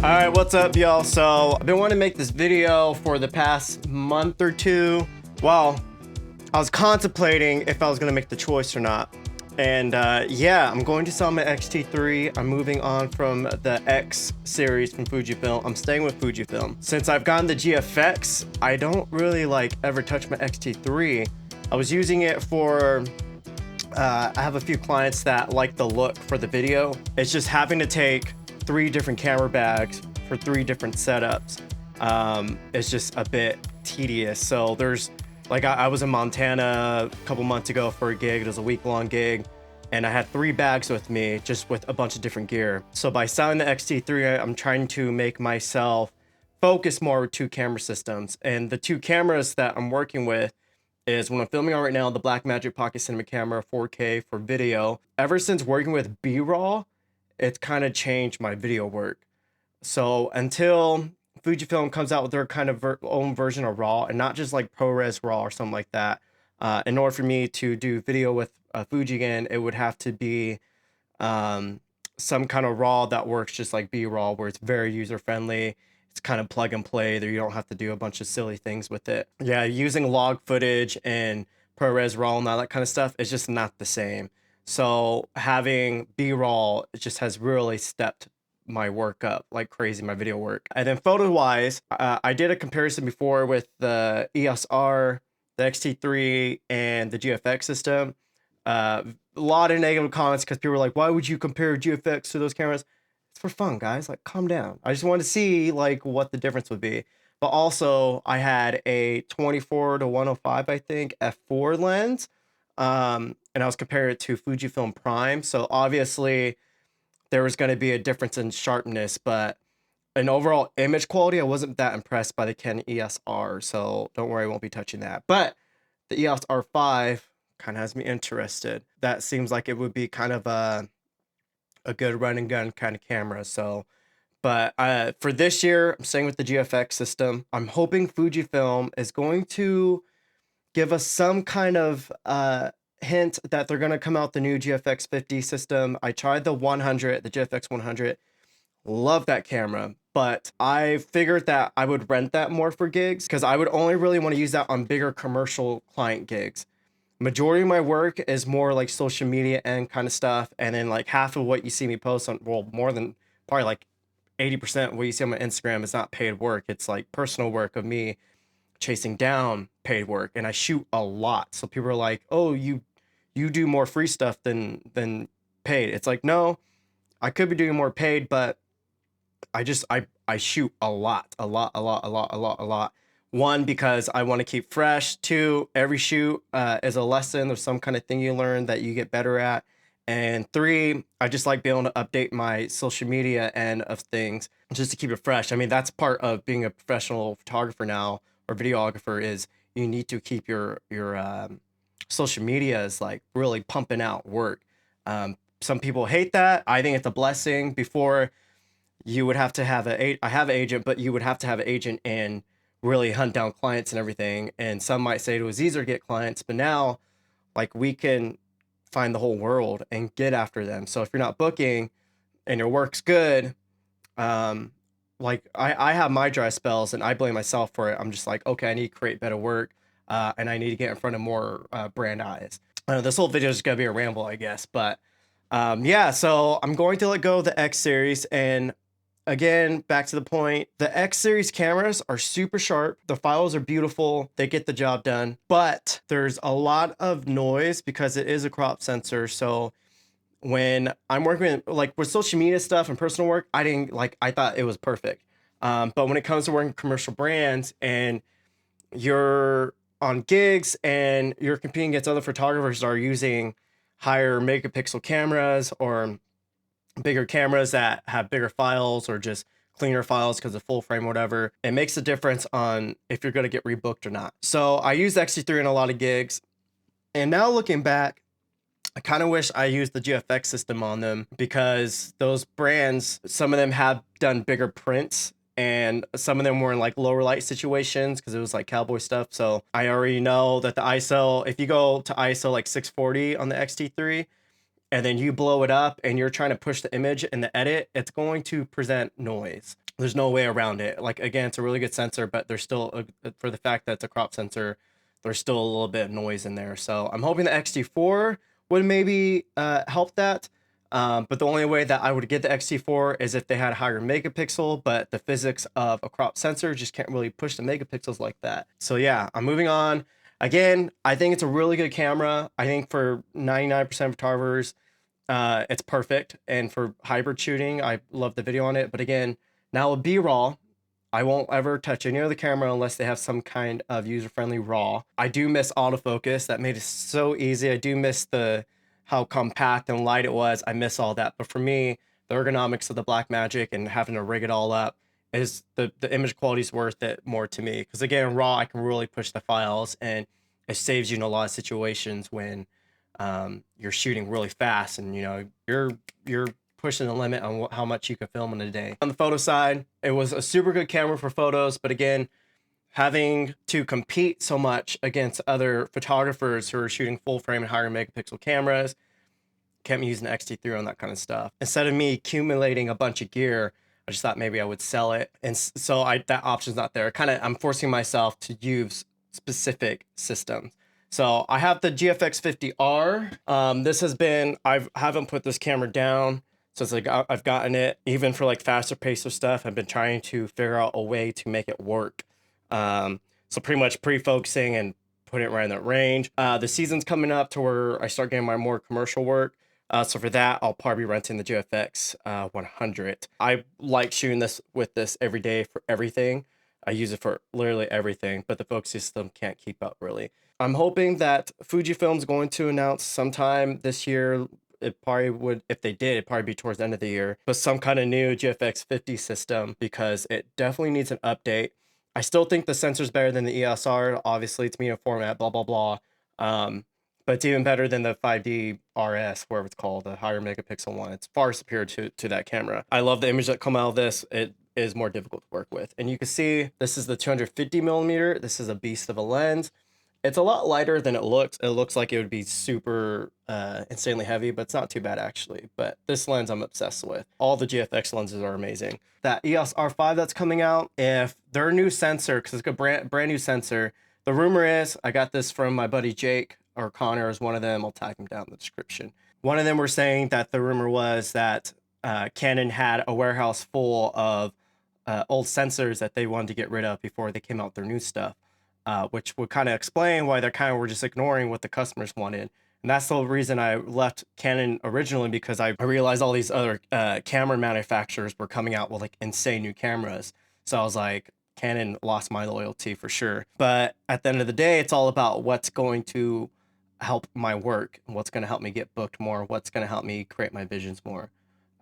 All right, what's up, y'all? So I've been wanting to make this video for the past month or two. Well, I was contemplating if I was gonna make the choice or not. And yeah, I'm going to sell my X-T3. I'm moving on from the X series from Fujifilm. I'm staying with Fujifilm. Since I've gotten the GFX, I don't really ever touch my X-T3. I was using it for, I have a few clients that like the look for the video. It's just having to take 3 different camera bags for 3 different setups. It's just a bit tedious. So there's I was in Montana a couple months ago for a gig. It was a week-long gig, and I had 3 bags with me, just with a bunch of different gear. So by selling the X-T3, I'm trying to make myself focus more with 2 camera systems. And the 2 cameras that I'm working with is, when I'm filming on right now, the Blackmagic Pocket Cinema Camera 4K for video. Ever since working with B-roll, it's kind of changed my video work. So until Fujifilm comes out with their kind of own version of RAW, and not just like ProRes RAW or something like that, in order for me to do video with Fuji again, it would have to be some kind of RAW that works just like B-roll, where it's very user-friendly. It's kind of plug and play there. You don't have to do a bunch of silly things with it. Yeah, using log footage and ProRes RAW and all that kind of stuff is just not the same. So having B-roll, it just has really stepped my work up like crazy, my video work. And then photo wise, I did a comparison before with the EOS R, the X-T3, and the GFX system. A lot of negative comments because people were like, why would you compare GFX to those cameras? It's for fun, guys. Like, calm down. I just wanted to see what the difference would be. But also, I had a 24-105, I think, f4 lens. And I was comparing it to Fujifilm Prime. So obviously there was going to be a difference in sharpness, but in overall image quality, I wasn't that impressed by the Canon EOS R. So don't worry, I won't be touching that. But the EOS R5 kind of has me interested. That seems like it would be kind of a good run and gun kind of camera. So, but for this year, I'm staying with the GFX system. I'm hoping Fujifilm is going to give us some kind of hint that they're going to come out the new GFX 50 system. I tried the 100, the GFX 100. Love that camera, but I figured that I would rent that more for gigs because I would only really want to use that on bigger commercial client gigs. Majority of my work is more like social media and kind of stuff, and then half of what you see me post on, well, more than probably 80% of what you see on my Instagram is not paid work. It's personal work of me chasing down paid work, and I shoot a lot. So people are like, oh, you do more free stuff than paid. It's like, no, I could be doing more paid, but I shoot a lot. One, because I want to keep fresh. 2, every shoot is a lesson. There's some kind of thing you learn that you get better at. And 3, I just like being able to update my social media end of things just to keep it fresh. I mean, that's part of being a professional photographer now, or videographer, is you need to keep your social media is really pumping out work. Some people hate that. I think it's a blessing. Before, you would have to have I have an agent, but you would have to have an agent and really hunt down clients and everything. And some might say it was easier to get clients, but now we can find the whole world and get after them. So if you're not booking and your work's good, I have my dry spells and I blame myself for it. I'm just okay, I need to create better work, and I need to get in front of more brand eyes. This whole video is gonna be a ramble, I guess, but yeah, so I'm going to let go of the X series. And again, back to the point, the X series cameras are super sharp. The files are beautiful. They get the job done, but there's a lot of noise because it is a crop sensor. So when I'm working with social media stuff and personal work, I thought it was perfect. But when it comes to working with commercial brands and you're on gigs and you're competing against other photographers that are using higher megapixel cameras or bigger cameras that have bigger files or just cleaner files because of full frame or whatever, it makes a difference on if you're going to get rebooked or not. So I use X-T3 in a lot of gigs, and now looking back, I kind of wish I used the GFX system on them, because those brands, some of them have done bigger prints and some of them were in lower light situations because it was cowboy stuff. So I already know that the ISO, if you go to ISO 640 on the X-T3 and then you blow it up and you're trying to push the image in the edit, it's going to present noise. There's no way around it. Like, again, it's a really good sensor, but there's still, for the fact that it's a crop sensor, there's still a little bit of noise in there. So I'm hoping the X-T4 would maybe help that. But the only way that I would get the X-T4 is if they had a higher megapixel, but the physics of a crop sensor just can't really push the megapixels like that. So yeah, I'm moving on. Again, I think it's a really good camera. I think for 99% of photographers, it's perfect. And for hybrid shooting, I love the video on it. But again, now with B-roll, I won't ever touch any other camera unless they have some kind of user-friendly RAW. I do miss autofocus. That made it so easy. I do miss how compact and light it was. I miss all that. But for me, the ergonomics of the Blackmagic and having to rig it all up is the image quality is worth it more to me. Because again, RAW, I can really push the files, and it saves you in a lot of situations when you're shooting really fast, and you're pushing the limit on how much you can film in a day. On the photo side, it was a super good camera for photos, but again, having to compete so much against other photographers who are shooting full frame and higher megapixel cameras, kept me using the X-T3 on that kind of stuff. Instead of me accumulating a bunch of gear, I just thought maybe I would sell it, and so that option's not there. I'm forcing myself to use specific systems. So I have the GFX 50R. This has been, I haven't put this camera down since I've gotten it. Even for like faster pace of stuff, I've been trying to figure out a way to make it work. So pretty much pre-focusing and putting it right in that range. The season's coming up to where I start getting my more commercial work. So for that, I'll probably be renting the GFX 100. I like shooting with this every day for everything. I use it for literally everything, but the focus system can't keep up really. I'm hoping that Fujifilm's going to announce sometime this year. It probably would, if they did, it'd probably be towards the end of the year, but some kind of new GFX 50 system, because it definitely needs an update. I still think the sensor's better than the EOS R. Obviously, it's medium format, blah, blah, blah. But it's even better than the 5D RS, whatever it's called, the higher megapixel one. It's far superior to that camera. I love the image that come out of this. It is more difficult to work with. And you can see this is the 250 millimeter. This is a beast of a lens. It's a lot lighter than it looks. It looks like it would be super insanely heavy, but it's not too bad actually. But this lens I'm obsessed with. All the GFX lenses are amazing. That EOS R5 that's coming out, if their new sensor, because it's a brand new sensor, the rumor is, I got this from my buddy Jake, or Connor is one of them. I'll tag him down in the description. One of them were saying that the rumor was that Canon had a warehouse full of old sensors that they wanted to get rid of before they came out with their new stuff. Which would kind of explain why they kind of were just ignoring what the customers wanted. And that's the reason I left Canon originally, because I realized all these other camera manufacturers were coming out with like insane new cameras. So I was like, Canon lost my loyalty for sure. But at the end of the day, it's all about what's going to help my work, and what's going to help me get booked more, what's going to help me create my visions more.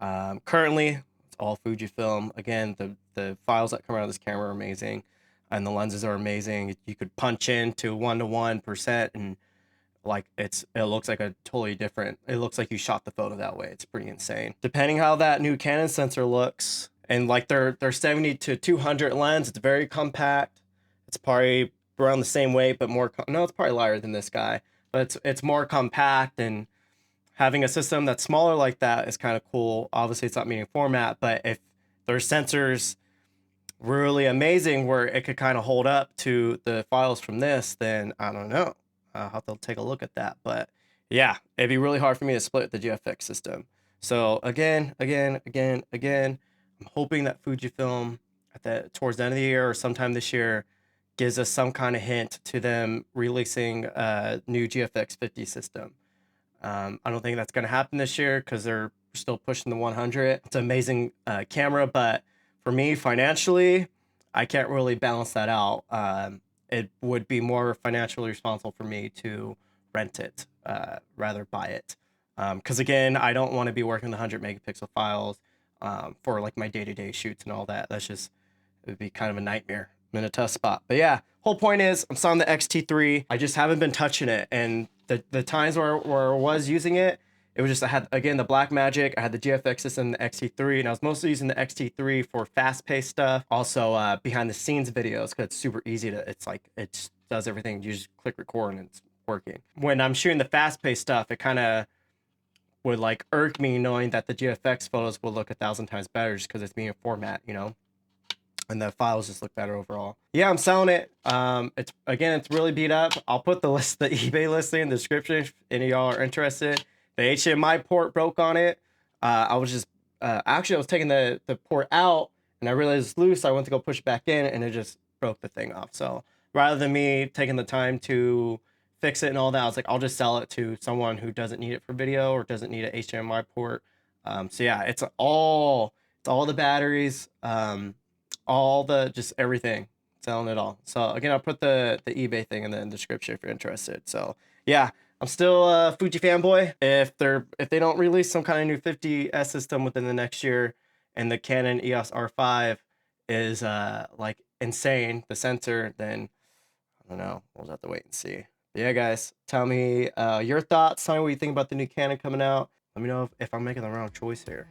Currently, it's all Fujifilm. Again, the files that come out of this camera are amazing. And the lenses are amazing. You could punch in to 1:1%, and like it looks like a totally different. It looks like you shot the photo that way. It's pretty insane. Depending how that new Canon sensor looks, and like their 70 to 200 lens, it's very compact. It's probably around the same weight, but more. No, it's probably lighter than this guy, but it's more compact. And having a system that's smaller like that is kind of cool. Obviously, it's not medium format, but if there's sensors really amazing where it could kind of hold up to the files from this, then I don't know. I'll have to take a look at that. But yeah, it'd be really hard for me to split the GFX system. So again, I'm hoping that Fujifilm towards the end of the year or sometime this year gives us some kind of hint to them releasing a new GFX 50 system. I don't think that's going to happen this year because they're still pushing the 100. It's an amazing camera, but for me, financially, I can't really balance that out. It would be more financially responsible for me to rent it, rather buy it. Because again, I don't want to be working with 100 megapixel files for like my day-to-day shoots and all that. It would be kind of a nightmare. I'm in a tough spot. But yeah, whole point is I'm selling the X-T3. I just haven't been touching it. And the times where I was using it, it was just, I had, again, the Blackmagic, I had the GFX system, the X-T3, and I was mostly using the X-T3 for fast-paced stuff. Also, behind-the-scenes videos, because it's super easy to, it's like, it just does everything. You just click record and it's working. When I'm shooting the fast-paced stuff, it kind of would, like, irk me knowing that the GFX photos will look 1,000 times better just because it's medium format, you know? and the files just look better overall. Yeah, I'm selling it. It's really beat up. I'll put the eBay listing in the description if any of y'all are interested. The HDMI port broke on it. I was just actually I was taking the port out and I realized it's loose. So I went to go push it back in and it just broke the thing off. So rather than me taking the time to fix it and all that, I was like, I'll just sell it to someone who doesn't need it for video or doesn't need an HDMI port. So yeah, it's all the batteries. All the just everything, selling it all. So again, I'll put the eBay thing in the description if you're interested. So yeah, I'm still a Fuji fanboy. If they don't release some kind of new 50S system within the next year, and the Canon EOS R5 is like insane, the sensor, then I don't know. We'll just have to wait and see. But yeah, guys, tell me your thoughts. Tell me what you think about the new Canon coming out. Let me know if I'm making the wrong choice here.